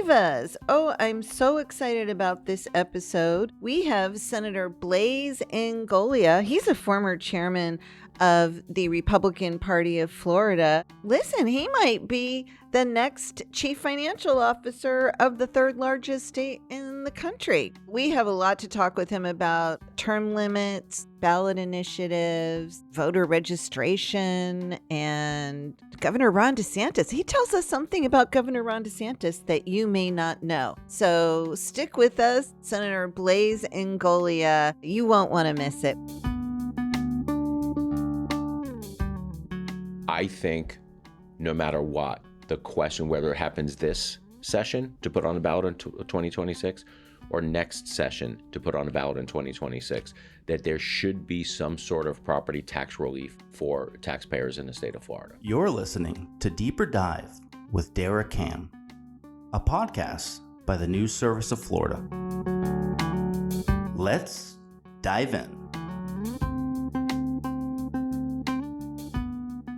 Divas. Oh, I'm so excited about this episode. We have Senator Blaise Ingoglia. He's a former chairman of the Republican Party of Florida. Listen, he might be the next chief financial officer of the third largest state in the country. We have a lot to talk with him about: term limits, ballot initiatives, voter registration, and Governor Ron DeSantis. He tells us something about Governor Ron DeSantis that you may not know. So stick with us, Senator Blaise Ingoglia. You won't want to miss it. I think no matter what, the question, whether it happens this session to put on a ballot in 2026 or next session to put on a ballot in 2026, that there should be some sort of property tax relief for taxpayers in the state of Florida. You're listening to Deeper Dive with Dara, a podcast by the News Service of Florida. Let's dive in.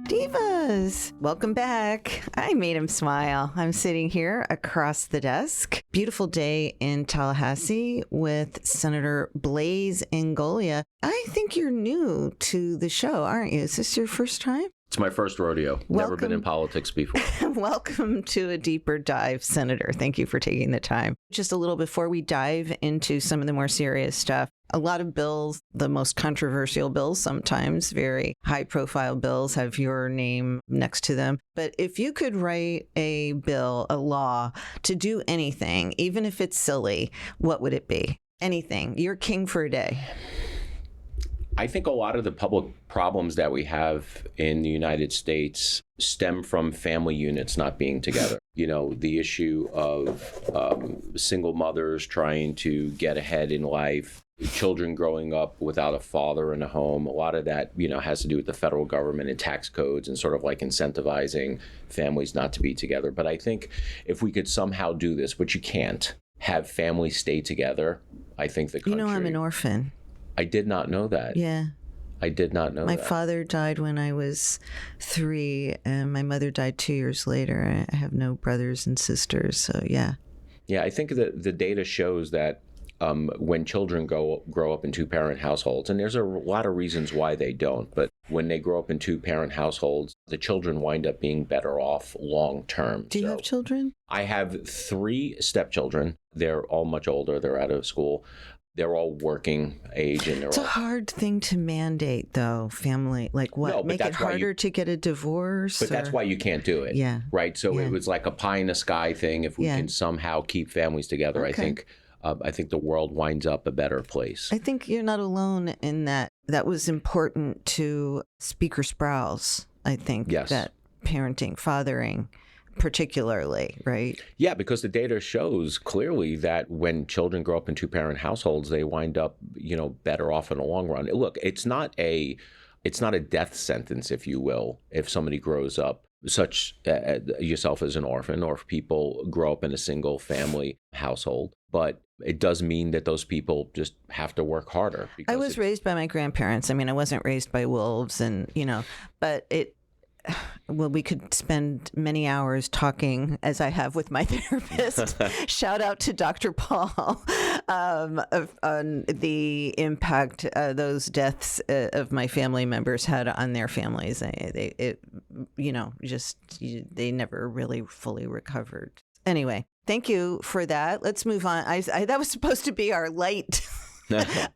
Divas, welcome back. I made him smile. I'm sitting here across the desk. Beautiful day in Tallahassee with Senator Blaise Ingoglia. I think you're new to the show, aren't you? Is this your first time? It's my first rodeo. Never been in politics before. Welcome to a deeper dive, Senator. Thank you for taking the time. Just a little before we dive into some of the more serious stuff, a lot of bills, the most controversial bills, sometimes very high profile bills, have your name next to them. But if you could write a bill, a law to do anything, even if it's silly, what would it be? Anything. You're king for a day. I think a lot of the public problems that we have in the United States stem from family units not being together. You know, the issue of single mothers trying to get ahead in life, children growing up without a father in a home. A lot of that, has to do with the federal government and tax codes and sort of like incentivizing families not to be together. But I think if we could somehow do this, which you can't, have families stay together, I think the country... I'm an orphan. I did not know that. Yeah. I did not know that. My father died when I was 3, and my mother died 2 years later. I have no brothers and sisters, so yeah. Yeah, I think that the data shows that when children grow up in two-parent households, and there's a lot of reasons why they don't, but when they grow up in two-parent households, the children wind up being better off long-term. Do you have children? I have 3 stepchildren. They're all much older. They're out of school. They're all working age, and it's a hard thing to mandate, though. Family, like what? No, make it harder to get a divorce? But that's why you can't do it. Yeah. Right. So it was like a pie in the sky thing. If we can somehow keep families together, okay. I think the world winds up a better place. I think you're not alone in that. That was important to Speaker Sprowls. I think that parenting, fathering, particularly, right? Yeah, because the data shows clearly that when children grow up in two-parent households, they wind up, better off in the long run. Look, it's not a death sentence, if you will, if somebody grows up such yourself as an orphan, or if people grow up in a single family household. But it does mean that those people just have to work harder. I was raised by my grandparents. I mean, I wasn't raised by wolves, and but we could spend many hours talking, as I have with my therapist. Shout out to Dr. Paul on the impact those deaths of my family members had on their families. They never really fully recovered. Anyway, thank you for that. Let's move on. That was supposed to be our light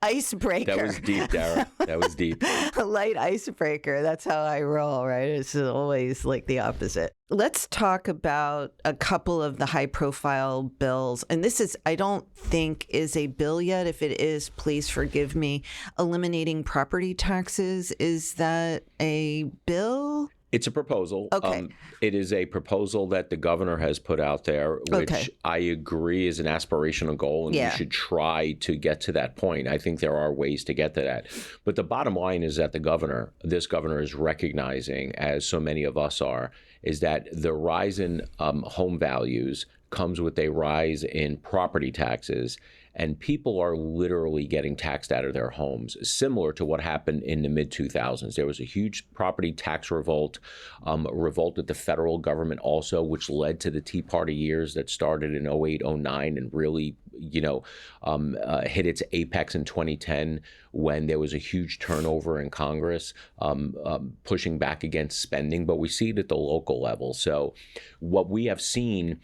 icebreaker. That was deep, Dara. That was deep. A light icebreaker. That's how I roll, right? It's always like the opposite. Let's talk about a couple of the high-profile bills. And this I don't think is a bill yet. If it is, please forgive me. Eliminating property taxes. Is that a bill? It's a proposal. Okay. It is a proposal that the governor has put out there, which I agree is an aspirational goal, and we should try to get to that point. I think there are ways to get to that. But the bottom line is that this governor is recognizing, as so many of us are, is that the rise in home values comes with a rise in property taxes. and people are literally getting taxed out of their homes, similar to what happened in the mid-2000s. There was a huge property tax revolt, revolt at the federal government also, which led to the Tea Party years that started in 08, 09 and really hit its apex in 2010 when there was a huge turnover in Congress pushing back against spending. But we see it at the local level. So what we have seen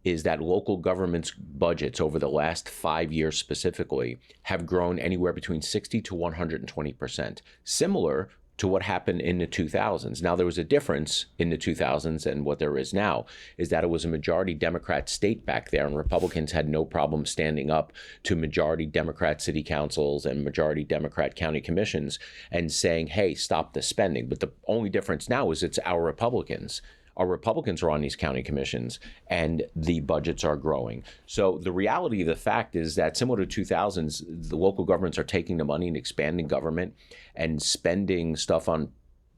is that local government's budgets over the last 5 years specifically have grown anywhere between 60 to 120%, similar to what happened in the 2000s. Now, there was a difference in the 2000s and what there is now is that it was a majority Democrat state back there, and Republicans had no problem standing up to majority Democrat city councils and majority Democrat county commissions and saying, hey, stop the spending. But the only difference now is it's our Republicans. Our Republicans are on these county commissions and the budgets are growing. So the reality of the fact is that similar to 2000s, the local governments are taking the money and expanding government and spending stuff on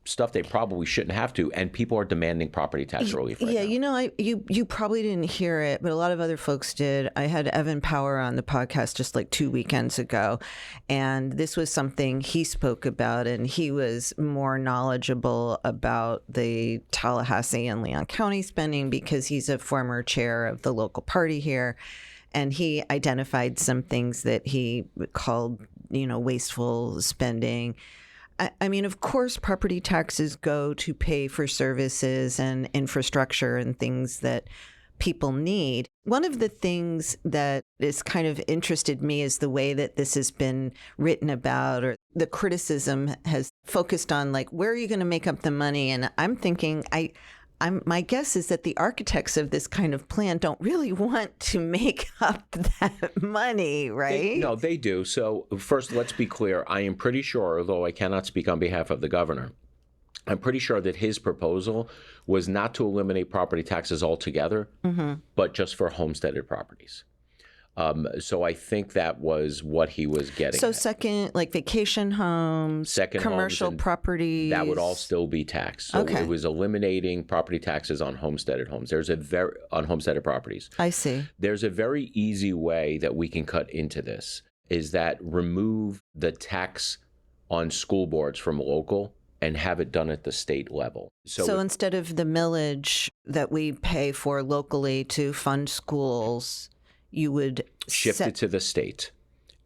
stuff they probably shouldn't have to, and people are demanding property tax relief right now. You probably didn't hear it, but a lot of other folks did. I had Evan Power on the podcast just like 2 weekends ago, and this was something he spoke about, and he was more knowledgeable about the Tallahassee and Leon County spending because he's a former chair of the local party here. And he identified some things that he called, wasteful spending. I mean, of course, property taxes go to pay for services and infrastructure and things that people need. One of the things that has kind of interested me is the way that this has been written about, or the criticism has focused on, like, where are you going to make up the money? And I'm thinking, my guess is that the architects of this kind of plan don't really want to make up that money, right? No, they do. So first, let's be clear. I am pretty sure, although I cannot speak on behalf of the governor, I'm pretty sure that his proposal was not to eliminate property taxes altogether, but just for homesteaded properties. So I think that was what he was getting So at. Second, like vacation homes, commercial properties. That would all still be taxed. So it was eliminating property taxes on homesteaded homes. On homesteaded properties. I see. There's a very easy way that we can cut into this, is that remove the tax on school boards from local and have it done at the state level. So instead of the millage that we pay for locally to fund schools, you would shift it to the state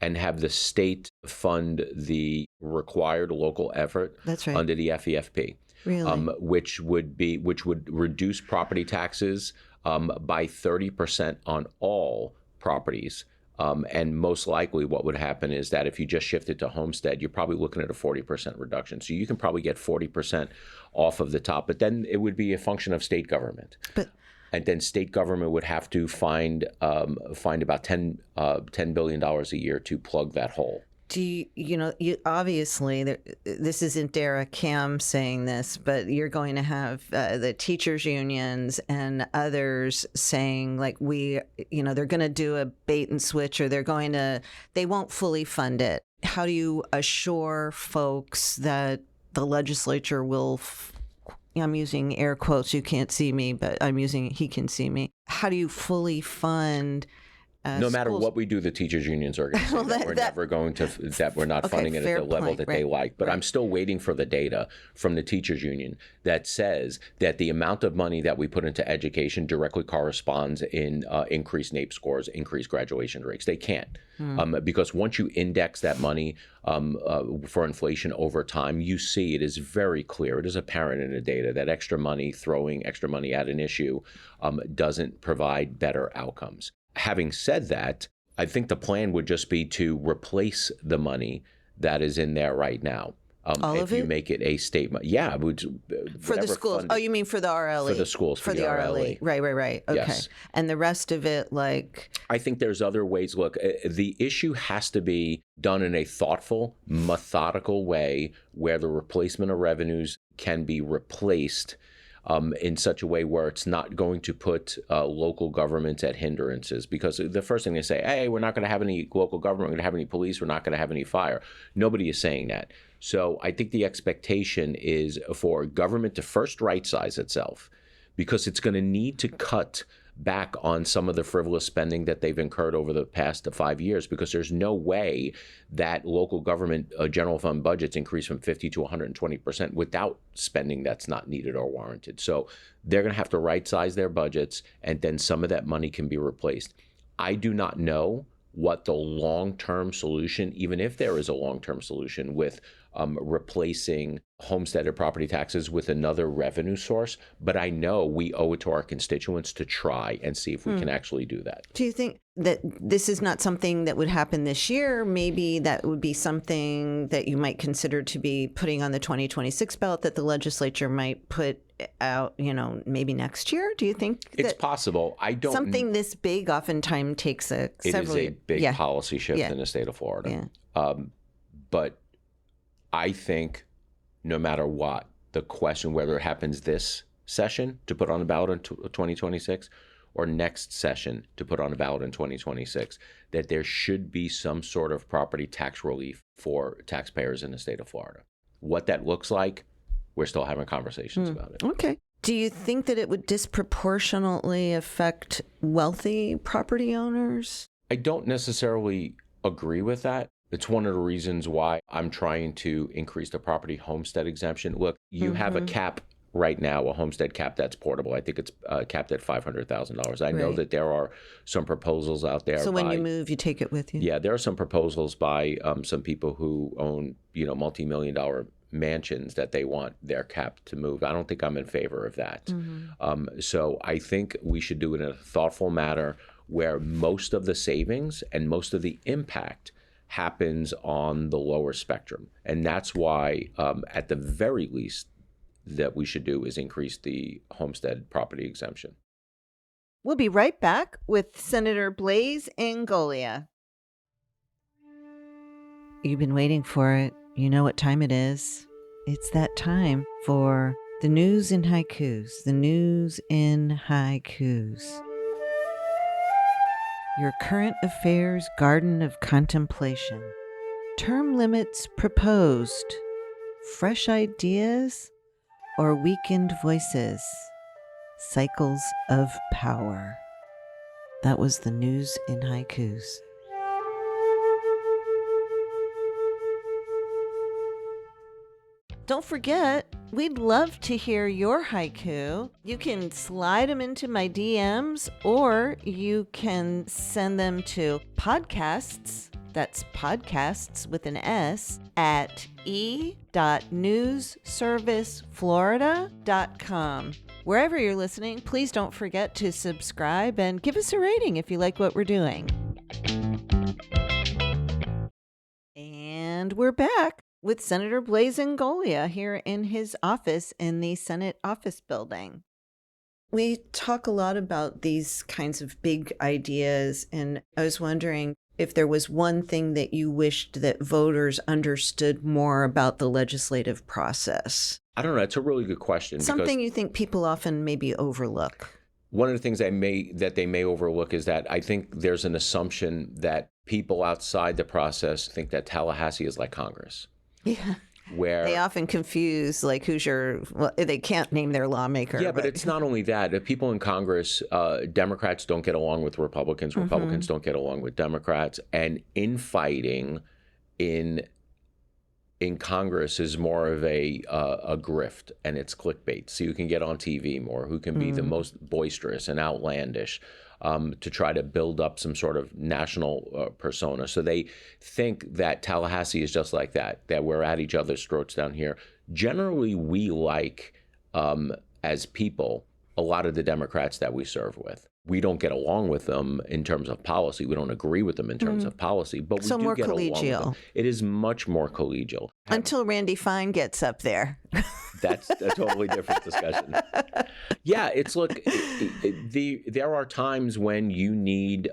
and have the state fund the required local effort. That's right. Under the FEFP. Really? Which would reduce property taxes by 30% on all properties. And most likely what would happen is that if you just shift it to homestead, you're probably looking at a 40% reduction. So you can probably get 40% off of the top, but then it would be a function of state government. And then state government would have to find about $10 billion a year to plug that hole. Do you obviously, this isn't Dara Cam saying this, but you're going to have the teachers unions and others saying, like, they're going to do a bait and switch, or they won't fully fund it. How do you assure folks that the legislature will I'm using air quotes. You can't see me, but he can see me. How do you fully fund no matter schools? What we do, the teachers unions are going to say that we're never going to, that we're not funding it at the level that they like. But I'm still waiting for the data from the teachers union that says that the amount of money that we put into education directly corresponds in increased NAEP scores, increased graduation rates. They can't. Because once you index that money for inflation over time, you see it is very clear. It is apparent in the data that throwing extra money at an issue doesn't provide better outcomes. Having said that, I think the plan would just be to replace the money that is in there right now. All of it? If you make it a statement. Yeah. For the schools. Oh, you mean for the RLE? For the schools. For the RLE. Right. Okay. Yes. And the rest of it, like? I think there's other ways. Look, the issue has to be done in a thoughtful, methodical way where the replacement of revenues can be replaced in such a way where it's not going to put local governments at hindrances. Because the first thing they say, hey, we're not going to have any local government, we're going to have any police, we're not going to have any fire. Nobody is saying that. So I think the expectation is for government to first right-size itself, because it's going to need to cut back on some of the frivolous spending that they've incurred over the past 5 years, because there's no way that local government general fund budgets increase from 50 to 120% without spending that's not needed or warranted. So they're going to have to right size their budgets, and then some of that money can be replaced. I do not know what the long-term solution, even if there is a long-term solution with replacing homesteaded property taxes with another revenue source, but I know we owe it to our constituents to try and see if we can actually do that. Do you think that this is not something that would happen this year? Maybe that would be something that you might consider to be putting on the 2026 ballot, that the legislature might put out, maybe next year? Do you think it's possible? I don't. Something this big oftentimes takes several. It is a big policy shift in the state of Florida. Yeah. But I think no matter what, the question whether it happens this session to put on the ballot in 2026 or next session to put on the ballot in 2026, that there should be some sort of property tax relief for taxpayers in the state of Florida. What that looks like, we're still having conversations about it. Okay. Do you think that it would disproportionately affect wealthy property owners? I don't necessarily agree with that. It's one of the reasons why I'm trying to increase the property homestead exemption. Look, you have a cap right now, a homestead cap that's portable. I think it's capped at $500,000. I know that there are some proposals out there. So when you move, you take it with you? Yeah, there are some proposals by some people who own, multi-million-dollar mansions that they want their cap to move. I don't think I'm in favor of that. So I think we should do it in a thoughtful manner where most of the savings and most of the impact happens on the lower spectrum. And that's why, at the very least, that we should do is increase the homestead property exemption. We'll be right back with Senator Blaise Ingoglia. You've been waiting for it. You know what time it is. It's that time for the news in haikus. The news in haikus. Your current affairs garden of contemplation. Term limits proposed. Fresh ideas or weakened voices. Cycles of power. That was the news in haikus. Don't forget, we'd love to hear your haiku. You can slide them into my DMs, or you can send them to podcasts, that's podcasts with an S, at e.newsserviceflorida.com. Wherever you're listening, please don't forget to subscribe and give us a rating if you like what we're doing. And we're back with Senator Blaise Ingoglia here in his office in the Senate office building. We talk a lot about these kinds of big ideas, and I was wondering if there was one thing that you wished that voters understood more about the legislative process. I don't know. It's a really good question. Something you think people often maybe overlook. One of the things they may overlook is that I think there's an assumption that people outside the process think that Tallahassee is like Congress. Yeah. Where they often confuse, like, they can't name their lawmaker. Yeah, but it's not only that. People in Congress, Democrats don't get along with Republicans. Republicans don't get along with Democrats. And infighting in Congress is more of a grift, and it's clickbait. So you can get on TV more, who can be the most boisterous and outlandish, to try to build up some sort of national persona. So they think that Tallahassee is just like that we're at each other's throats down here. Generally, we like, as people, a lot of the Democrats that we serve with. We don't get along with them in terms of policy. We don't agree with them in terms of policy, but we do get along with them. It is much more collegial. Until Randy Fine gets up there. That's a totally different discussion. Yeah, there are times when you need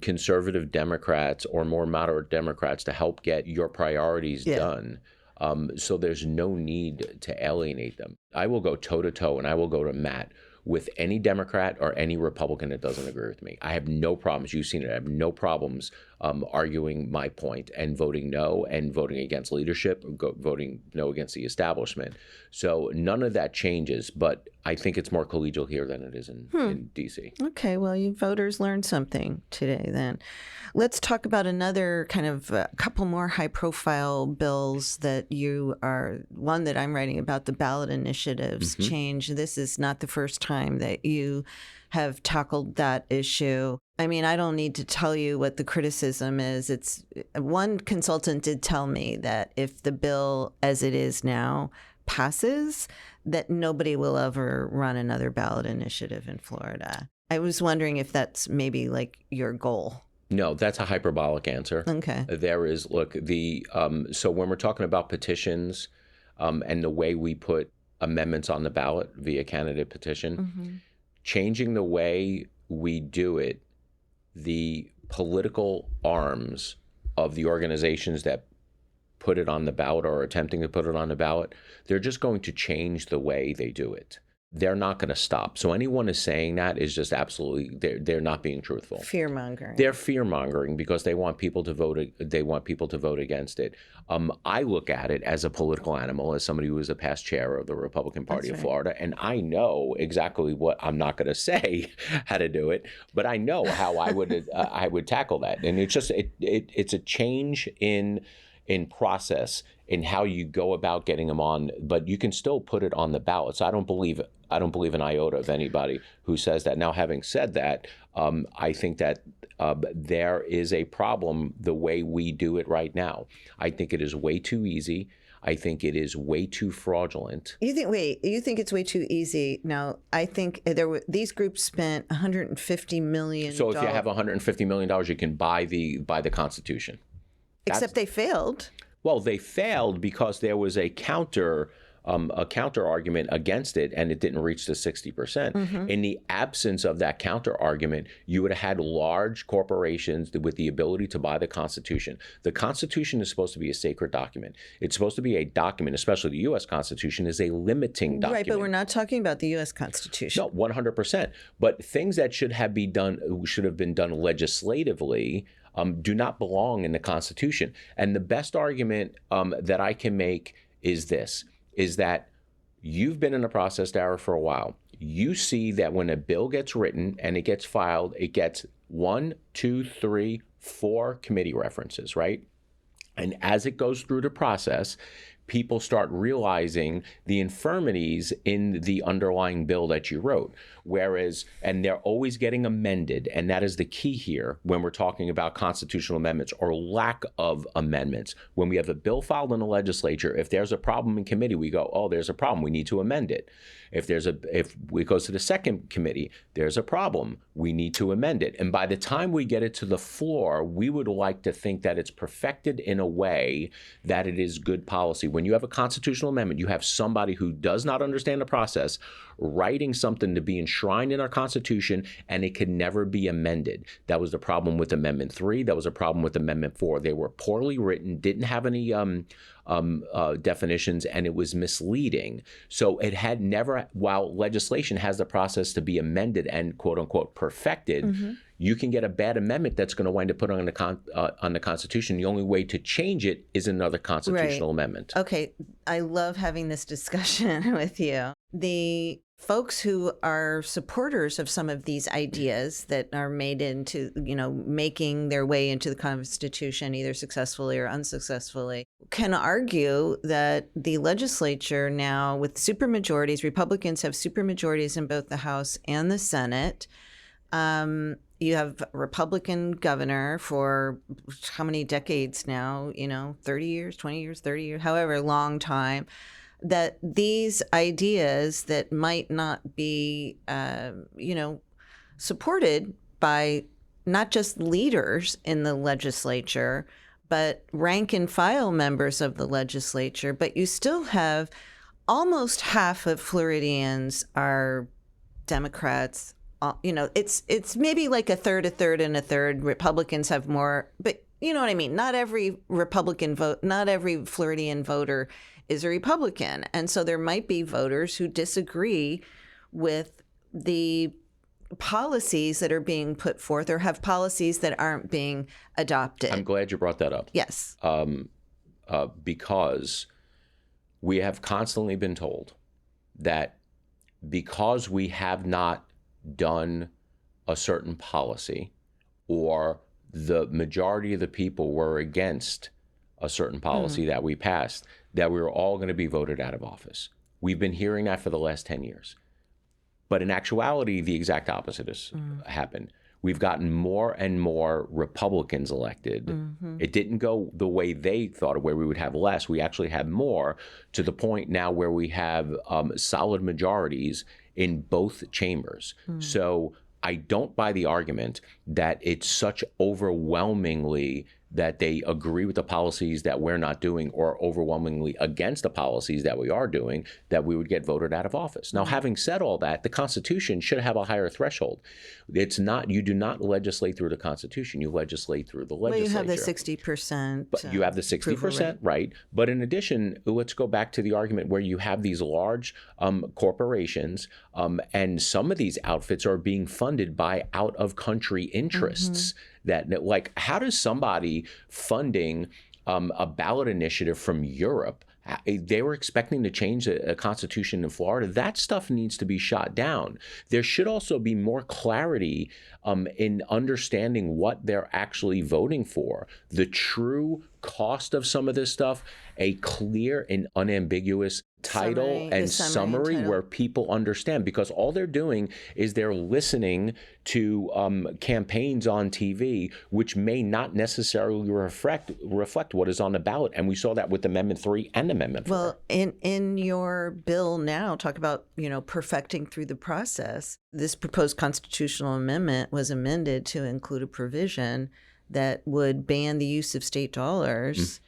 conservative Democrats or more moderate Democrats to help get your priorities done. So there's no need to alienate them. I will go toe-to-toe, and I will go to Matt with any Democrat or any Republican that doesn't agree with me. I have no problems. You've seen it. I have no problems arguing my point and voting no and voting against leadership, voting no against the establishment. So none of that changes. But I think it's more collegial here than it is in D.C. Okay, well, you voters learned something today then. Let's talk about another kind of couple more high-profile bills that you are, one that I'm writing about, the ballot initiatives change. This is not the first time that you have tackled that issue. I mean, I don't need to tell you what the criticism is. It's one consultant did tell me that if the bill as it is now passes, that nobody will ever run another ballot initiative in Florida. I was wondering if that's maybe like your goal. No, that's a hyperbolic answer. Okay. There is, look, so when we're talking about petitions and the way we put amendments on the ballot via candidate petition, changing the way we do it, the political arms of the organizations that put it on the ballot or are attempting to put it on the ballot, they're just going to change the way they do it. They're not going to stop. So anyone is saying that is just absolutely, they're not being truthful. Fear-mongering. They're fear-mongering because they want people to vote. They want people to vote against it. I look at it as a political animal, as somebody who was a past chair of the Republican Party of Florida, and I know exactly what, I'm not going to say how to do it, but I know how I would tackle that. And it's just it's a change in process in how you go about getting them on, but you can still put it on the ballot. So I don't believe an iota of anybody who says that. Now, having said that, I think that there is a problem the way we do it right now. I think it is way too easy. I think it is way too fraudulent. You think it's way too easy? Now, I think these groups spent $150 million. So if you have $150 million, you can buy the Constitution. Except they failed. Well, they failed because there was a counter argument against it, and it didn't reach the 60%. In the absence of that counter argument, you would have had large corporations with the ability to buy the Constitution. The Constitution is supposed to be a sacred document. It's supposed to be a document, especially the U.S. Constitution, is a limiting document. Right, but we're not talking about the U.S. Constitution. No, 100%. But things that should have been done legislatively do not belong in the Constitution. And the best argument that I can make is this, is that you've been in the process, Dara, for a while. You see that when a bill gets written and it gets filed, it gets 1, 2, 3, 4 committee references, right? And as it goes through the process, people start realizing the infirmities in the underlying bill that you wrote. And they're always getting amended. And that is the key here when we're talking about constitutional amendments or lack of amendments. When we have a bill filed in the legislature, if there's a problem in committee, we go, oh, there's a problem, we need to amend it. If it goes to the second committee, there's a problem, we need to amend it. And by the time we get it to the floor, we would like to think that it's perfected in a way that it is good policy. When you have a constitutional amendment, you have somebody who does not understand the process writing something to be enshrined in our Constitution, and it can never be amended. That was the problem with Amendment 3. That was a problem with Amendment 4. They were poorly written, didn't have any definitions, and it was misleading. So it had never, while legislation has the process to be amended and quote unquote perfected, you can get a bad amendment that's going to wind up put on the Constitution. The only way to change it is another constitutional amendment. Okay, I love having this discussion with you. The folks who are supporters of some of these ideas that are made into, making their way into the Constitution, either successfully or unsuccessfully, can argue that the legislature now, with supermajorities, Republicans have supermajorities in both the House and the Senate. You have a Republican governor for how many decades now, 30 years, 20 years, 30 years, however long time, that these ideas that might not be, supported by not just leaders in the legislature, but rank and file members of the legislature. But you still have almost half of Floridians are Democrats. It's maybe like a third, and a third. Republicans have more, but you know what I mean? Not every Republican vote, not every Floridian voter is a Republican. And so there might be voters who disagree with the policies that are being put forth or have policies that aren't being adopted. I'm glad you brought that up. Yes. Because we have constantly been told that because we have not done a certain policy, or the majority of the people were against a certain policy that we passed, that we were all going to be voted out of office. We've been hearing that for the last 10 years. But in actuality, the exact opposite has happened. We've gotten more and more Republicans elected. It didn't go the way they thought, where we would have less. We actually have more, to the point now where we have solid majorities in both chambers. So I don't buy the argument that it's such overwhelmingly that they agree with the policies that we're not doing, or overwhelmingly against the policies that we are doing, that we would get voted out of office. Now, having said all that, the Constitution should have a higher threshold. It's not, you do not legislate through the Constitution, you legislate through the legislature. Well, you have the 60%. But you have the 60%, right? But in addition, let's go back to the argument where you have these large corporations, and some of these outfits are being funded by out-of-country interests. That, like, how does somebody funding a ballot initiative from Europe, they were expecting to change a constitution in Florida? That stuff needs to be shot down. There should also be more clarity in understanding what they're actually voting for, the true cost of some of this stuff, a clear and unambiguous title and summary where people understand, because all they're doing is they're listening to campaigns on TV, which may not necessarily reflect what is on the ballot. And we saw that with Amendment 3 and Amendment 4. Well, in your bill now, talk about, perfecting through the process. This proposed constitutional amendment was amended to include a provision that would ban the use of state dollars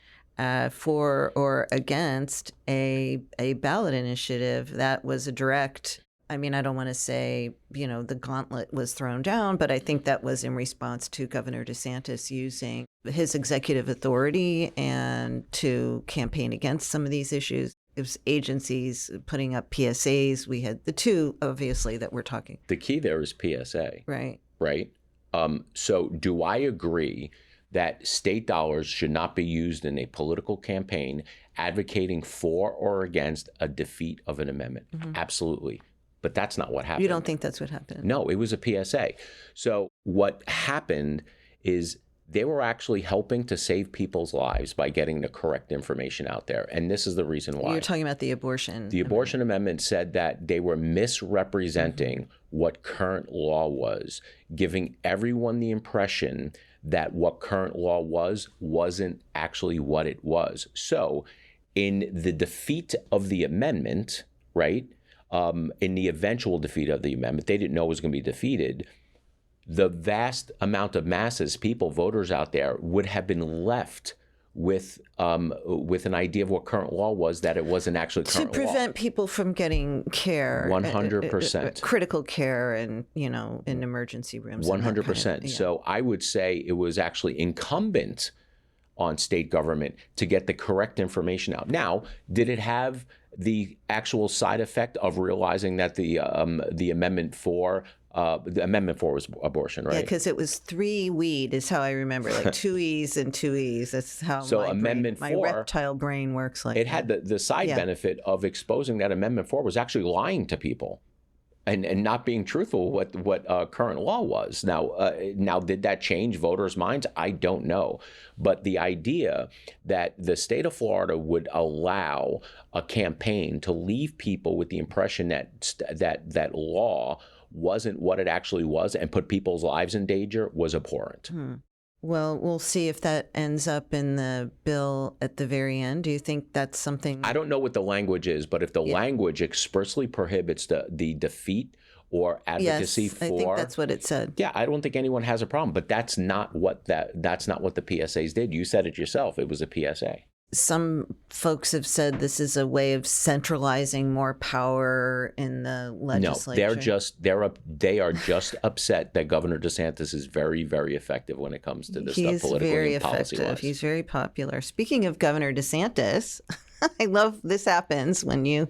for or against a ballot initiative that was a direct, I don't want to say, the gauntlet was thrown down, but I think that was in response to Governor DeSantis using his executive authority and to campaign against some of these issues. It was agencies putting up PSAs. We had the two, obviously, that we're talking. The key there is PSA. Right. Right? So do I agree that state dollars should not be used in a political campaign advocating for or against a defeat of an amendment? Absolutely. But that's not what happened. You don't think that's what happened? No, it was a PSA. So what happened is they were actually helping to save people's lives by getting the correct information out there. And this is the reason why. You're talking about the abortion. The abortion amendment said that they were misrepresenting what current law was, giving everyone the impression that what current law wasn't actually what it was. So in the defeat of the amendment, right, in the eventual defeat of the amendment, they didn't know it was going to be defeated. The vast amount of masses, people, voters out there would have been left with an idea of what current law was, that it wasn't actually current law. To prevent people from getting care. 100%. Critical care and, in emergency rooms. 100%. So I would say it was actually incumbent on state government to get the correct information out. Now, did it have the actual side effect of realizing that the Amendment 4 was abortion, right? Yeah, because it was 3 weed is how I remember, like 2 E's and 2 E's. That's how my reptile brain works. Like it had the side benefit of exposing that Amendment 4 was actually lying to people and not being truthful what current law was. Now, did that change voters' minds? I don't know. But the idea that the state of Florida would allow a campaign to leave people with the impression that law wasn't what it actually was and put people's lives in danger was abhorrent. Well, we'll see if that ends up in the bill at the very end. Do you think that's something? I don't know what the language is, but if the language expressly prohibits the defeat or advocacy for, I think that's what it said. Yeah, I don't think anyone has a problem. But that's not what the PSAs did. You said it yourself. It was a PSA. Some folks have said this is a way of centralizing more power in the legislature. No, they are just upset that Governor DeSantis is very, very effective when it comes to this stuff politically and policy-wise. He's very popular. Speaking of Governor DeSantis, I love this happens when you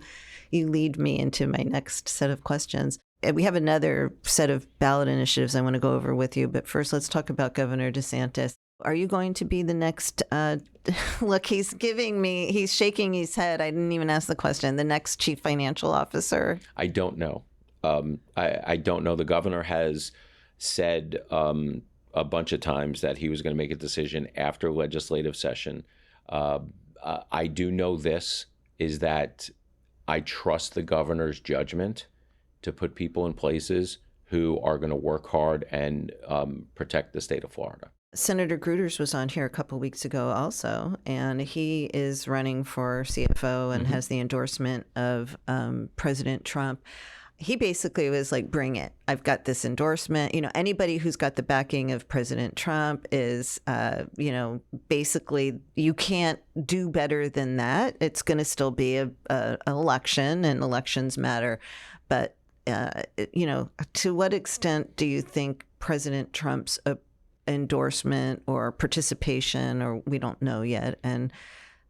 lead me into my next set of questions. We have another set of ballot initiatives I want to go over with you, but first let's talk about Governor DeSantis. Are you going to be the next, look, he's shaking his head. I didn't even ask the question. The next chief financial officer? I don't know. I don't know. The governor has said a bunch of times that he was going to make a decision after legislative session. I do know this, is that I trust the governor's judgment to put people in places who are going to work hard and protect the state of Florida. Senator Gruters was on here a couple of weeks ago also, and he is running for CFO and has the endorsement of President Trump. He basically was like, bring it. I've got this endorsement. Anybody who's got the backing of President Trump is, basically you can't do better than that. It's going to still be an election, and elections matter. But, to what extent do you think President Trump's endorsement or participation, or we don't know yet, and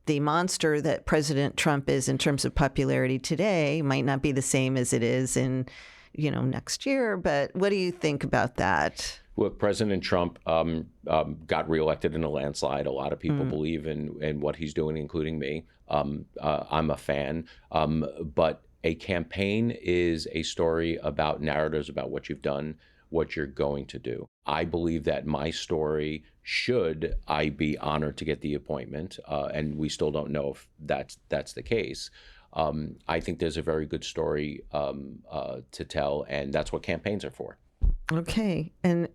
the monster that President Trump is in terms of popularity today might not be the same as it is in, next year. But what do you think about that? Look, President Trump got reelected in a landslide. A lot of people believe in what he's doing, including me. I'm a fan. But a campaign is a story about narratives about what you've done, what you're going to do. I believe that my story, should I be honored to get the appointment, and we still don't know if that's the case, I think there's a very good story to tell, and that's what campaigns are for. Okay. And,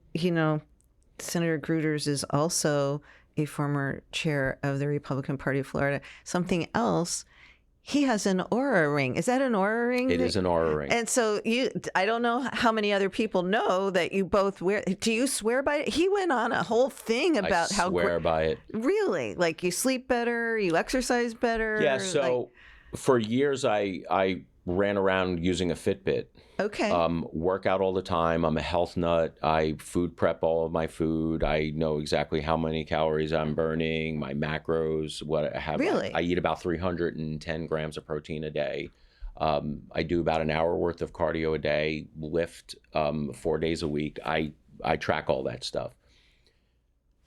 Senator Gruters is also a former chair of the Republican Party of Florida. Something else, he has an Oura ring. Is that an Oura ring? It is an Oura ring. And so I don't know how many other people know that you both wear. Do you swear by it? He went on a whole thing about how. I swear by it. Really? Like you sleep better, you exercise better? Yeah. So for years, I ran around using a Fitbit. Okay. Work out all the time. I'm a health nut. I food prep all of my food. I know exactly how many calories I'm burning, my macros, what I have. Really? I eat about 310 grams of protein a day. I do about an hour worth of cardio a day, lift 4 days a week. I track all that stuff.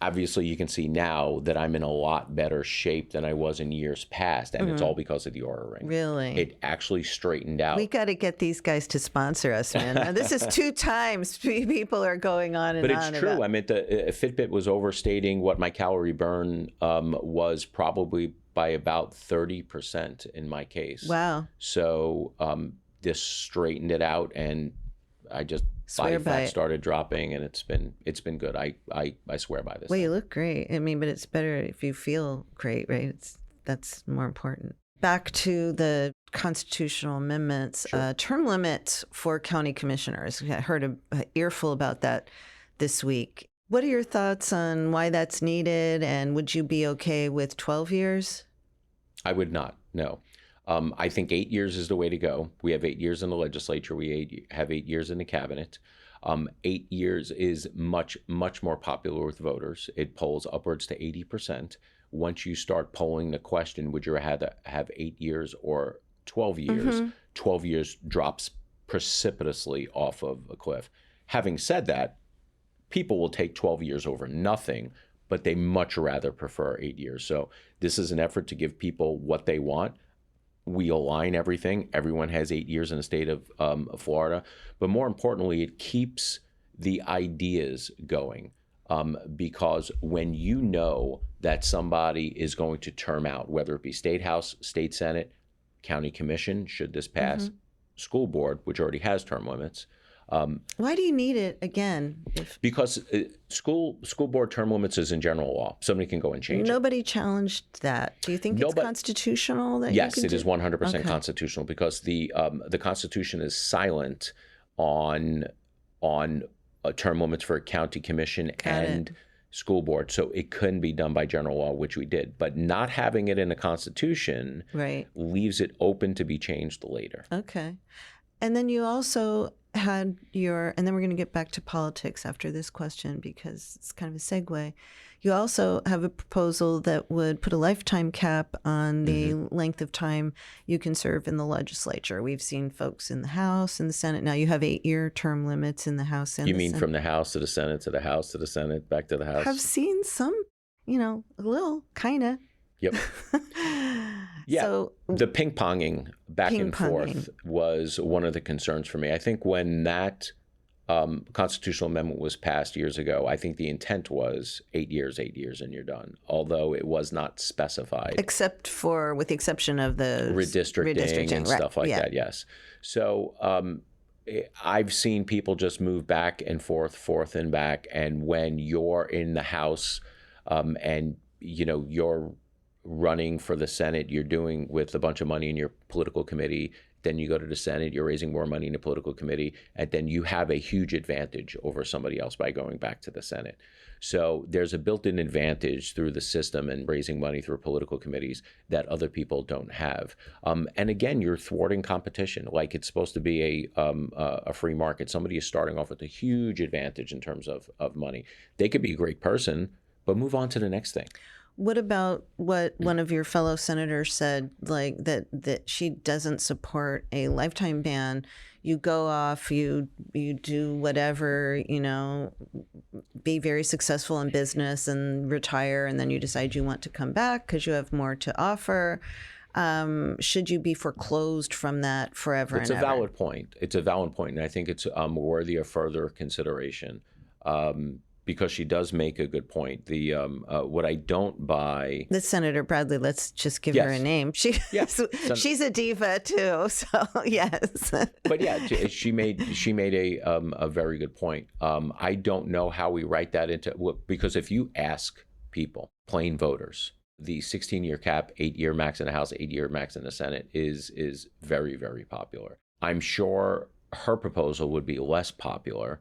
Obviously, you can see now that I'm in a lot better shape than I was in years past, and it's all because of the Oura ring. Really? It actually straightened out. We got to get these guys to sponsor us, man. Now, this is 2 times people are going on and but on. But it's true. I mean, the Fitbit was overstating what my calorie burn was, probably by about 30% in my case. Wow. So this straightened it out, and I just body fat started dropping, and it's been good. I swear by this. Well, you look great. I mean, but it's better if you feel great, right? That's more important. Back to the constitutional amendments, Sure. Term limits for county commissioners. I heard an earful about that this week. What are your thoughts on why that's needed, and would you be okay with 12 years? I would not, no. I think 8 years is the way to go. We have 8 years in the legislature. We have 8 years in the cabinet. 8 years is much, much more popular with voters. It polls upwards to 80%. Once you start polling the question, would you rather have 8 years or 12 years? 12 years drops precipitously off of a cliff. Having said that, people will take 12 years over nothing, but they much rather prefer 8 years. So this is an effort to give people what they want. We align everything. Everyone has 8 years in the state of Florida. But more importantly, it keeps the ideas going, because when you know that somebody is going to term out, whether it be state house, state senate, county commission, should this pass, school board, which already has term limits. Why do you need it again? Because school board term limits is in general law. Somebody can go and change it. Nobody challenged that. Do you think it's constitutional? Yes, it is 100% constitutional, because the Constitution is silent on term limits for county commission and school board. So it couldn't be done by general law, which we did. But not having it in the Constitution leaves it open to be changed later. Okay. And then you also had your, and then we're going to get back to politics after this question because it's kind of a segue. You also have a proposal that would put a lifetime cap on the length of time you can serve in the legislature. We've seen folks in the House and the Senate. Now you have 8-year term limits in the House and You the mean Senate. from the House to the Senate to the House to the Senate, back to the House? I've seen some, a little, kind of. Yep. Yeah. So, the ping-ponging back and forth was one of the concerns for me. I think when that constitutional amendment was passed years ago, I think the intent was 8 years, and you're done, although it was not specified. With the exception of the redistricting and stuff like that, yes. So I've seen people just move back and forth and back, and when you're in the House and, you're running for the Senate, you're doing with a bunch of money in your political committee, then you go to the Senate, you're raising more money in the political committee, and then you have a huge advantage over somebody else by going back to the Senate. So there's a built-in advantage through the system and raising money through political committees that other people don't have. And again, you're thwarting competition. Like it's supposed to be a free market. Somebody is starting off with a huge advantage in terms of money. They could be a great person, but move on to the next thing. What about what one of your fellow senators said, like that she doesn't support a lifetime ban? You go off, you do whatever, be very successful in business and retire, and then you decide you want to come back because you have more to offer. Should you be foreclosed from that forever and ever? It's a valid point. It's a valid point, and I think it's worthy of further consideration. Because she does make a good point. The what I don't buy. The Senator Bradley. Let's just give her a name. She's a diva too. So yes. But yeah, she made a very good point. I don't know how we write that into, because if you ask people, plain voters, the 16-year cap, 8-year max in the House, 8-year max in the Senate is very, very popular. I'm sure her proposal would be less popular.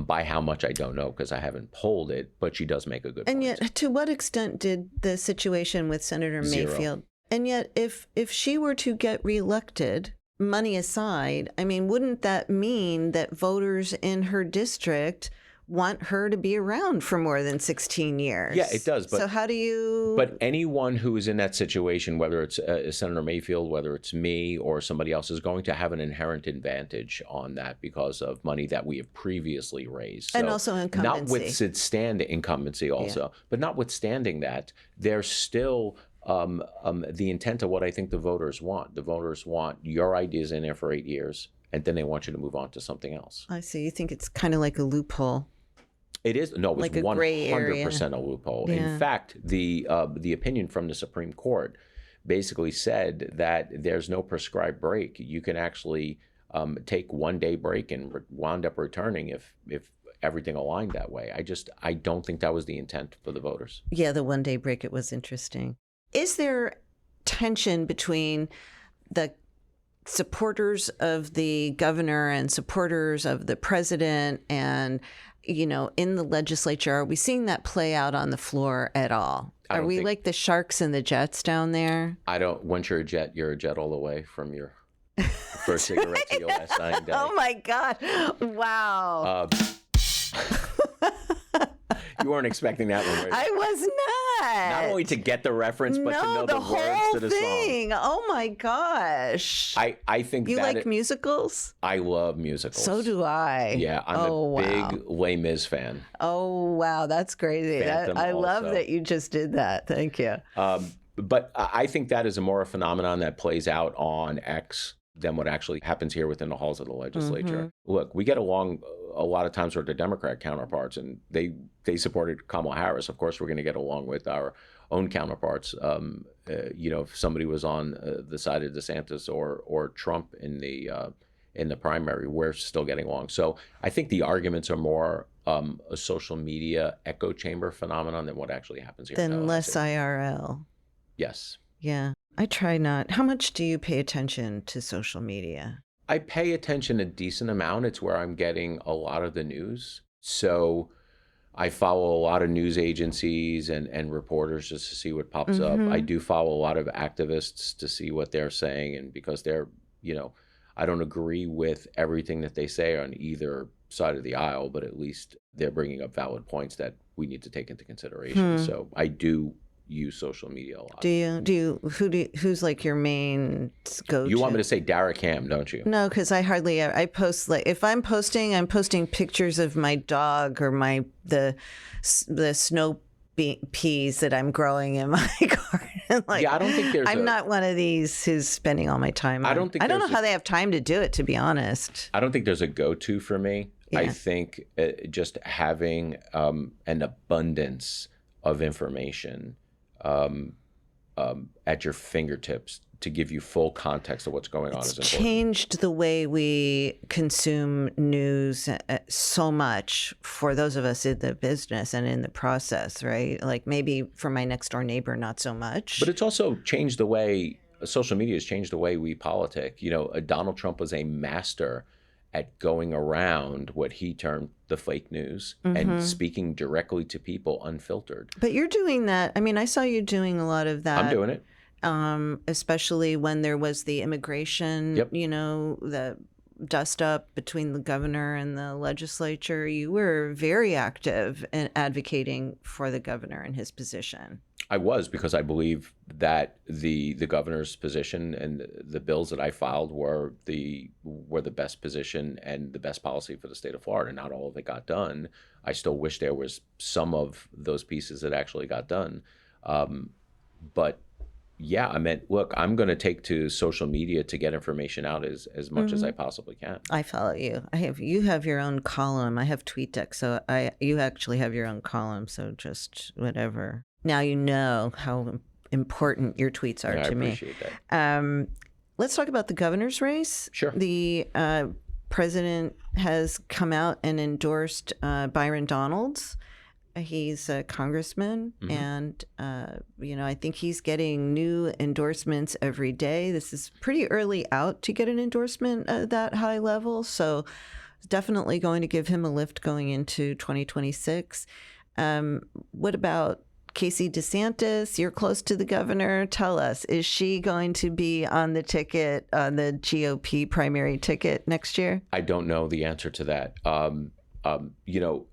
By how much, I don't know, because I haven't polled it, but she does make a good point. And yet, to what extent did the situation with Senator Mayfield, and yet if she were to get reelected, money aside, I mean, wouldn't that mean that voters in her district want her to be around for more than 16 years? Yeah, it does. But, so how do you... But anyone who is in that situation, whether it's Senator Mayfield, whether it's me or somebody else, is going to have an inherent advantage on that because of money that we have previously raised. So and also incumbency. Notwithstanding incumbency also. Yeah. But notwithstanding that, there's still the intent of what I think the voters want. The voters want your ideas in there for 8 years, and then they want you to move on to something else. I see. You think it's kind of like a loophole. It is. No, it was like 100% a loophole. Yeah. In fact, the opinion from the Supreme Court basically said that there's no prescribed break. You can actually take 1 day break and wound up returning if everything aligned that way. I don't think that was the intent for the voters. Yeah, the 1 day break, it was interesting. Is there tension between the supporters of the governor and supporters of the president and, in the legislature? Are we seeing that play out on the floor at all? Are we like the Sharks and the Jets down there? Once you're a jet all the way from your first cigarette to your last dying day. Oh my God. Wow. You weren't expecting that one, right? I was not. Not only to get the reference, but to know the words to the thing. Song. Oh my gosh. I think you like musicals? I love musicals. So do I. Yeah, I'm a big Les Mis fan. Oh wow, that's crazy. I love that you just did that. Thank you. But I think that is more a phenomenon that plays out on X than what actually happens here within the halls of the legislature. Mm-hmm. Look, we get along a lot of times with the Democrat counterparts, and they supported Kamala Harris. Of course, we're going to get along with our own counterparts. If somebody was on the side of DeSantis or Trump in the primary, we're still getting along. So I think the arguments are more a social media echo chamber phenomenon than what actually happens here. Than less IRL. Yes. Yeah. I try not. How much do you pay attention to social media? I pay attention a decent amount. It's where I'm getting a lot of the news. So I follow a lot of news agencies and reporters just to see what pops up. I do follow a lot of activists to see what they're saying. And because they're, I don't agree with everything that they say on either side of the aisle, but at least they're bringing up valid points that we need to take into consideration. So I do use social media a lot. Who's like your main go-to? You want me to say Dara Cam, don't you? No, because I post, like, if I'm posting pictures of my dog or the snow peas that I'm growing in my garden. Like, Yeah, I don't think I'm not one of these who's spending all my time on. I don't know how they have time to do it, to be honest. I don't think there's a go-to for me. Yeah. I think just having an abundance of information at your fingertips to give you full context of what's going on is important. Changed the way we consume news so much for those of us in the business and in the process, right? Like, maybe for my next door neighbor, not so much. But it's also changed the way social media has changed the way we politic. Donald Trump was a master at going around what he termed the fake news and speaking directly to people unfiltered. But you're doing that. I mean, I saw you doing a lot of that. I'm doing it. Especially when there was the immigration, Yep. The dust up between the governor and the legislature. You were very active in advocating for the governor and his position. I was, because I believe that the governor's position and the bills that I filed were the best position and the best policy for the state of Florida. Not all of it got done. I still wish there was some of those pieces that actually got done. But yeah, I meant, look, I'm going to take to social media to get information out as much as I possibly can. I follow you. You have your own column. I have TweetDeck, so you actually have your own column. So just whatever. Now you know how important your tweets are to me. I appreciate that. Let's talk about the governor's race. Sure. The president has come out and endorsed Byron Donalds. He's a congressman, and I think he's getting new endorsements every day. This is pretty early out to get an endorsement at that high level, so definitely going to give him a lift going into 2026. What about Casey DeSantis? You're close to the governor. Tell us, is she going to be on the ticket, on the GOP primary ticket next year? I don't know the answer to that.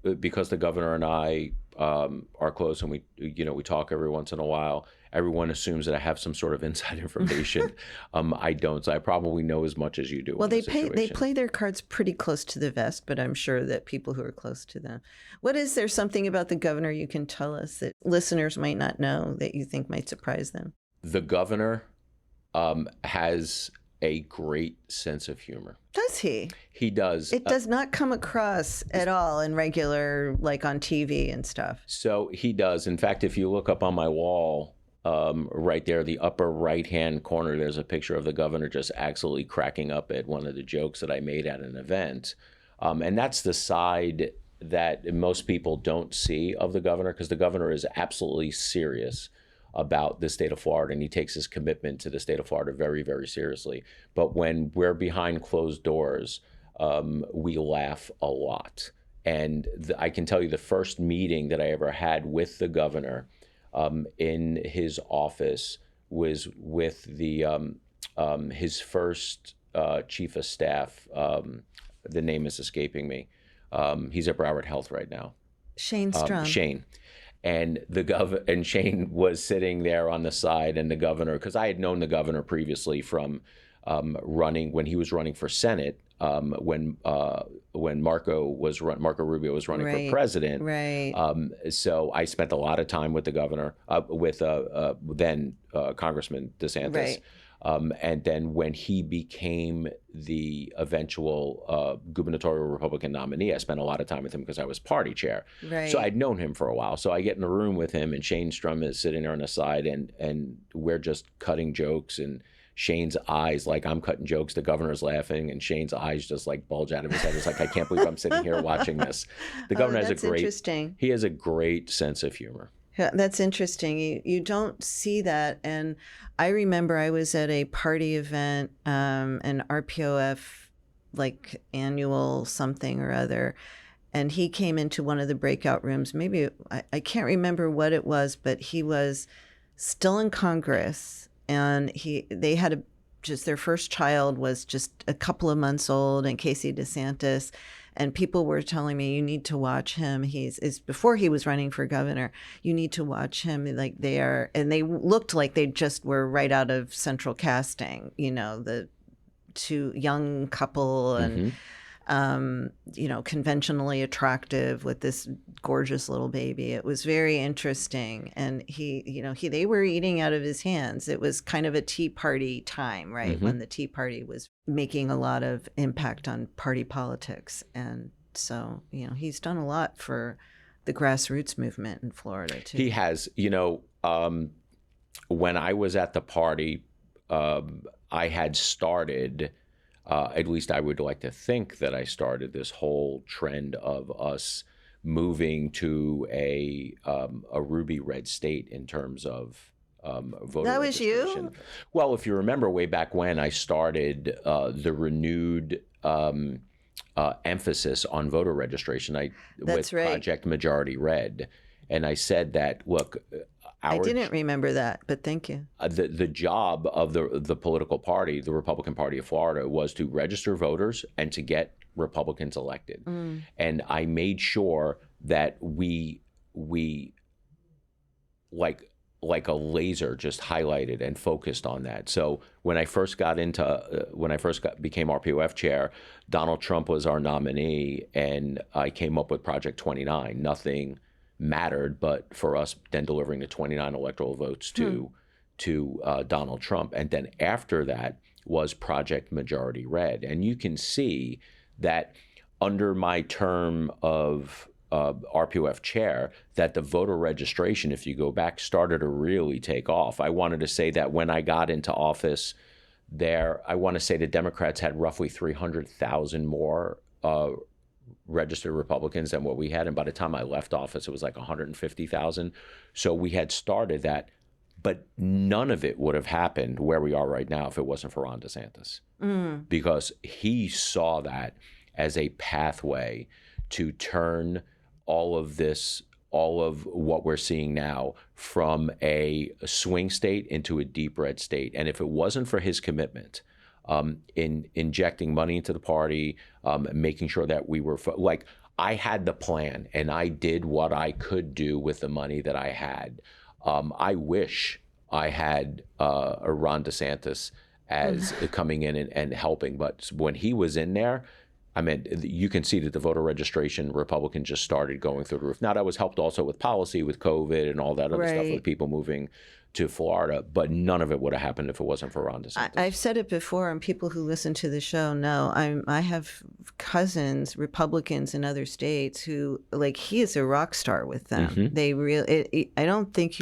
Because the governor and I are close, and we talk every once in a while. Everyone assumes that I have some sort of inside information. I don't. So I probably know as much as you do. Well, they play their cards pretty close to the vest, but I'm sure that people who are close to them. Is there something about the governor you can tell us that listeners might not know that you think might surprise them? The governor has a great sense of humor. Does he? He does. It does not come across at all in regular, like on TV and stuff. So he does. In fact, if you look up on my wall, right there, the upper right-hand corner, there's a picture of the governor just absolutely cracking up at one of the jokes that I made at an event. And that's the side that most people don't see of the governor, because the governor is absolutely serious about the state of Florida, and he takes his commitment to the state of Florida very, very seriously. But when we're behind closed doors, we laugh a lot. And I can tell you the first meeting that I ever had with the governor in his office was with his first chief of staff. The name is escaping me. He's at Broward Health right now. Shane Strum. Shane. And Shane was sitting there on the side, and the governor, because I had known the governor previously from when he was running for Senate, when Marco Rubio was running for president. Right. So I spent a lot of time with the governor, with then Congressman DeSantis. Right. And then when he became the eventual gubernatorial Republican nominee, I spent a lot of time with him because I was party chair. Right. So I'd known him for a while. So I get in the room with him, and Shane Strum is sitting there on the side, and we're just cutting jokes, and Shane's eyes, like I'm cutting jokes, the governor's laughing, and Shane's eyes just like bulge out of his head. It's like, I can't believe I'm sitting here watching this. The governor has he has a great sense of humor. Yeah, that's interesting. You don't see that. And I remember I was at a party event, an RPOF, like annual something or other, and he came into one of the breakout rooms. Maybe, I can't remember what it was, but he was still in Congress, and they had just their first child was just a couple of months old, and Casey DeSantis. And people were telling me, you need to watch him. Is before he was running for governor. You need to watch him. Like and they looked like they just were right out of Central Casting. The two young couple and conventionally attractive with this gorgeous little baby. It was very interesting. And they were eating out of his hands. It was kind of a Tea Party time, right? When the Tea Party was making a lot of impact on party politics. And so, he's done a lot for the grassroots movement in Florida too. He has, when I was at the party, I had started, at least I would like to think that I started this whole trend of us moving to a ruby red state in terms of voter That was registration. you? Well, if you remember way back when I started the renewed emphasis on voter registration with right. Project Majority Red. And I said that, look, I didn't remember that, but thank you. The job of the political party, the Republican Party of Florida, was to register voters and to get Republicans elected. And I made sure that we like a laser just highlighted and focused on that. So when I first became RPOF chair, Donald Trump was our nominee, and I came up with Project 29. Nothing mattered but for us then delivering the 29 electoral votes to Donald Trump. And then after that was Project Majority Red. And you can see that under my term of RPOF chair, that the voter registration, if you go back, started to really take off. I wanted to say that when I got into office there, I want to say the Democrats had roughly 300,000 more registered Republicans than what we had. And by the time I left office, it was like 150,000. So we had started that, but none of it would have happened where we are right now if it wasn't for Ron DeSantis, because he saw that as a pathway to turn all of what we're seeing now from a swing state into a deep red state. And if it wasn't for his commitment, in injecting money into the party, making sure that we were I had the plan and I did what I could do with the money that I had. I wish I had a Ron DeSantis as coming in and helping, but when he was in there, I mean, you can see that the voter registration Republican just started going through the roof. Now, that was helped also with policy, with COVID and all that other stuff, with people moving to Florida, but none of it would have happened if it wasn't for Ron DeSantis. I've said it before, and people who listen to the show know I have cousins, Republicans in other states, who, he is a rock star with them. They really, I don't think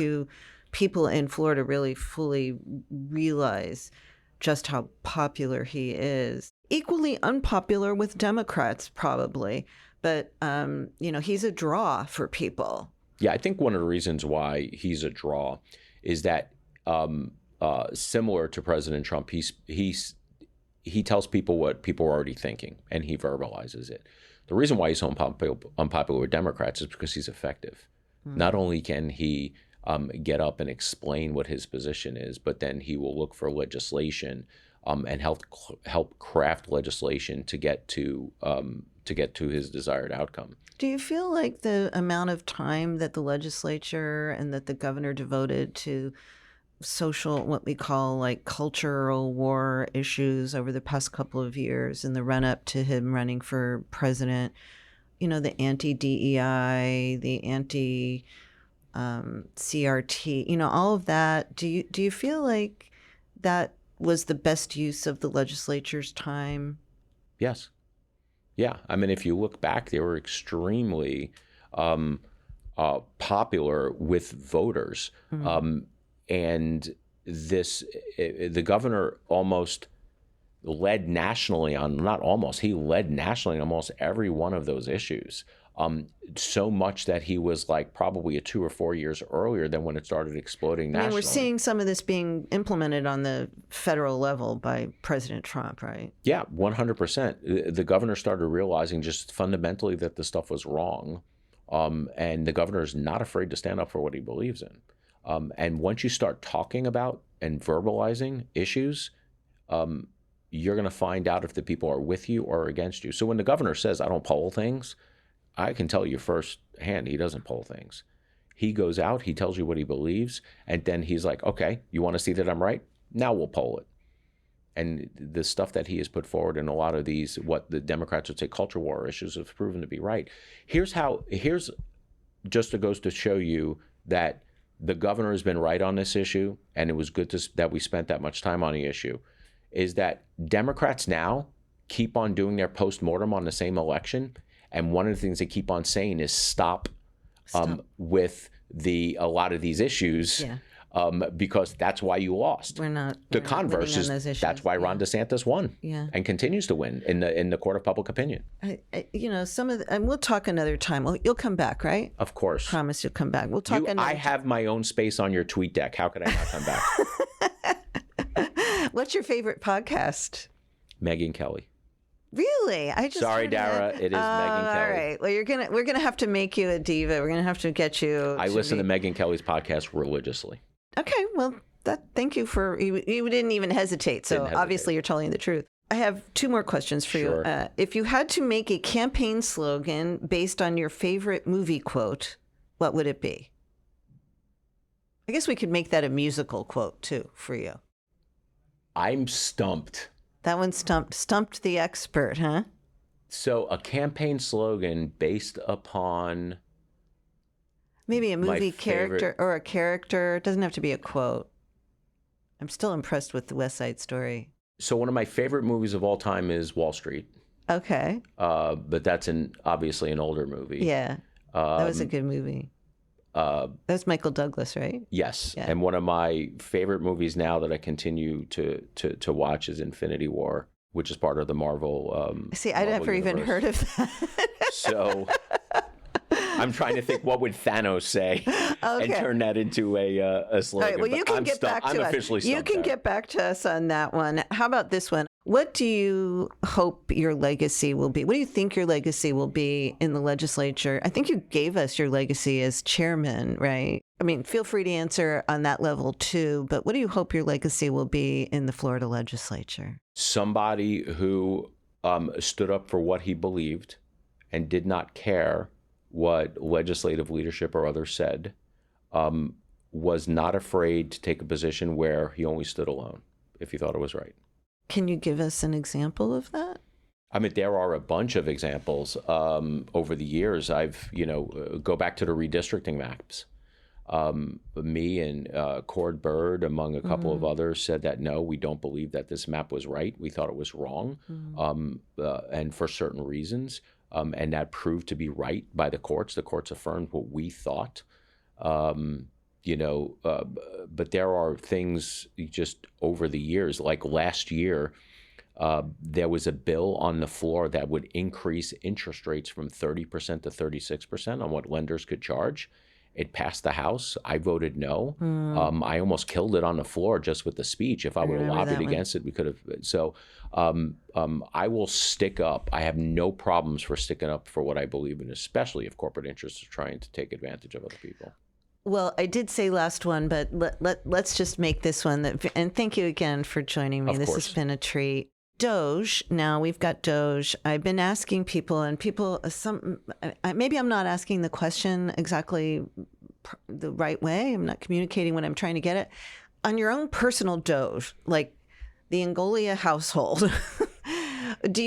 people in Florida really fully realize just how popular he is. Equally unpopular with Democrats, probably, but he's a draw for people. Yeah, I think one of the reasons why he's a draw is that similar to President Trump, he tells people what people are already thinking, and he verbalizes it. The reason why he's so unpopular with Democrats is because he's effective. Not only can he get up and explain what his position is, but then he will look for legislation and help craft legislation to get to his desired outcome. Do you feel like the amount of time that the legislature and that the governor devoted to social, what we call cultural war issues over the past couple of years in the run up to him running for president, the anti-DEI, the anti-CRT, all of that, do you feel like that was the best use of the legislature's time? Yes. Yeah. I mean, if you look back, they were extremely popular with voters. And the governor almost led nationally on, he led nationally on almost every one of those issues. So much that he was probably 2 or 4 years earlier than when it started exploding nationally. I mean, we're seeing some of this being implemented on the federal level by President Trump, right? Yeah, 100%. The governor started realizing just fundamentally that the stuff was wrong. And the governor is not afraid to stand up for what he believes in. And once you start talking about and verbalizing issues, you're going to find out if the people are with you or against you. So when the governor says, I don't poll things, I can tell you firsthand, he doesn't poll things. He goes out, he tells you what he believes, and then he's like, okay, you want to see that I'm right? Now we'll poll it. And the stuff that he has put forward in a lot of these, what the Democrats would say culture war issues, have proven to be right. Here's just goes to show you that the governor has been right on this issue, and it was good that we spent that much time on the issue, is that Democrats now keep on doing their postmortem on the same election. And one of the things they keep on saying is stop. With a lot of these issues. Yeah. Because that's why you lost. The converse is that's why Ron DeSantis won and continues to win in the court of public opinion. Some of and we'll talk another time. You'll come back, right? Of course. Promise you'll come back. We'll talk another I have my own space on your tweet deck. How could I not come back? What's your favorite podcast? Megyn Kelly. Really? Sorry, Dara. It is Megyn Kelly. All right. Well, we're gonna have to make you a diva. We're gonna have to get you. I listen to Megyn Kelly's podcast religiously. Okay. Well, thank you for you didn't even hesitate. So obviously you're telling the truth. I have two more questions for you. If you had to make a campaign slogan based on your favorite movie quote, what would it be? I guess we could make that a musical quote too for you. I'm stumped. That one stumped the expert, huh? So a campaign slogan based upon maybe a movie character or a character. It doesn't have to be a quote. I'm still impressed with the West Side Story. So one of my favorite movies of all time is Wall Street. Okay. But that's obviously an older movie. Yeah. That was a good movie. That's Michael Douglas, right? Yes. Yeah. And one of my favorite movies now that I continue to watch is Infinity War, which is part of the Marvel. See, I'd never even heard of that. So I'm trying to think, what would Thanos say and turn that into a slogan. All right, well, you can get back to us. You can get back to us on that one. How about this one? What do you hope your legacy will be? What do you think your legacy will be in the legislature? I think you gave us your legacy as chairman, right? I mean, feel free to answer on that level too, but what do you hope your legacy will be in the Florida legislature? Somebody who stood up for what he believed and did not care what legislative leadership or others said, was not afraid to take a position where he only stood alone if he thought it was right. Can you give us an example of that? I mean, there are a bunch of examples over the years. I've, go back to the redistricting maps. Me and Cord Bird, among a couple of others, said that, no, we don't believe that this map was right. We thought it was wrong, and for certain reasons. And that proved to be right by the courts. The courts affirmed what we thought. But there are things just over the years, like last year, there was a bill on the floor that would increase interest rates from 30% to 36% on what lenders could charge. It passed the House. I voted no. I almost killed it on the floor just with the speech. If I would have lobbied against it, we could have. So I will stick up. I have no problems for sticking up for what I believe in, especially if corporate interests are trying to take advantage of other people. Well, I did say last one, but let's just make this one. And thank you again for joining me. This has been a treat. Doge. Now we've got Doge. I've been asking people, and maybe I'm not asking the question exactly the right way. I'm not communicating what I'm trying to get at. On your own personal Doge, like the Ingoglia household, do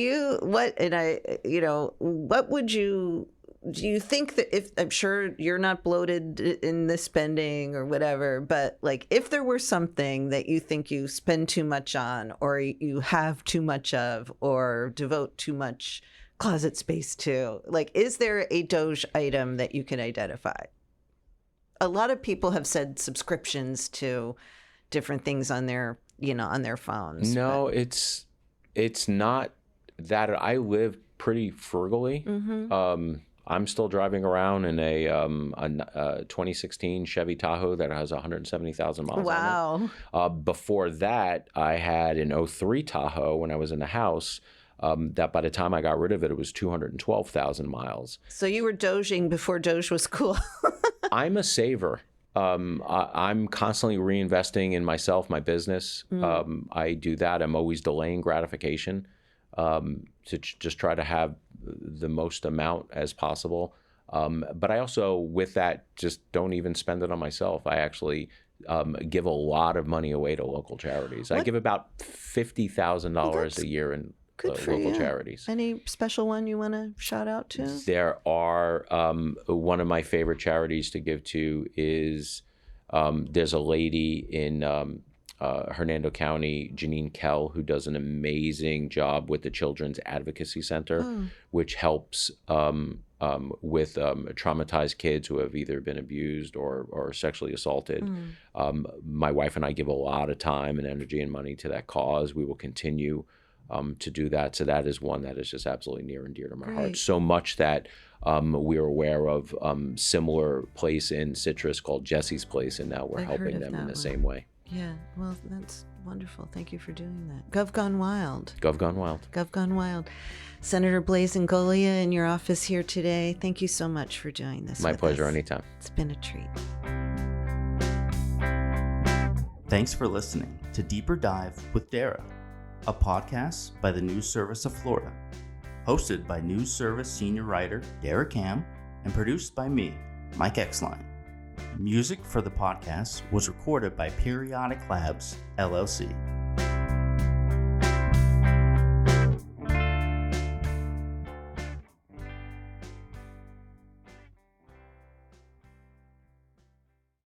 you think that if, I'm sure you're not bloated in the spending or whatever, but like if there were something that you think you spend too much on or you have too much of or devote too much closet space to, like, is there a Doge item that you can identify? A lot of people have said subscriptions to different things on their, on their phones. No, it's not that. I live pretty frugally. I'm still driving around in a 2016 Chevy Tahoe that has 170,000 miles on it. Before that, I had an 03 Tahoe when I was in the house that by the time I got rid of it, it was 212,000 miles. So you were Doging before Doge was cool. I'm a saver. I'm constantly reinvesting in myself, my business. I do that. I'm always delaying gratification to just try to have the most amount as possible. But I also, with that, just don't even spend it on myself. I actually give a lot of money away to local charities. I give about $50,000 a year in local charities. Any special one you want to shout out to? There are, one of my favorite charities to give to is, there's a lady in Hernando County, Janine Kell, who does an amazing job with the Children's Advocacy Center, which helps with traumatized kids who have either been abused or sexually assaulted. My wife and I give a lot of time and energy and money to that cause. We will continue to do that. So that is one that is just absolutely near and dear to my heart. So much that we're aware of similar place in Citrus called Jesse's Place, and now we're helping them in the same way. Yeah, well, that's wonderful. Thank you for doing that. GovGoneWild. GovGoneWild. GovGoneWild. Senator Blaise Ingoglia in your office here today. Thank you so much for doing this. My pleasure, us. anytime. It's been a treat. Thanks for listening to Deeper Dive with Dara, a podcast by the News Service of Florida, hosted by News Service senior writer Dara Cam and produced by me, Mike Exline. Music for the podcast was recorded by Periodic Labs, LLC.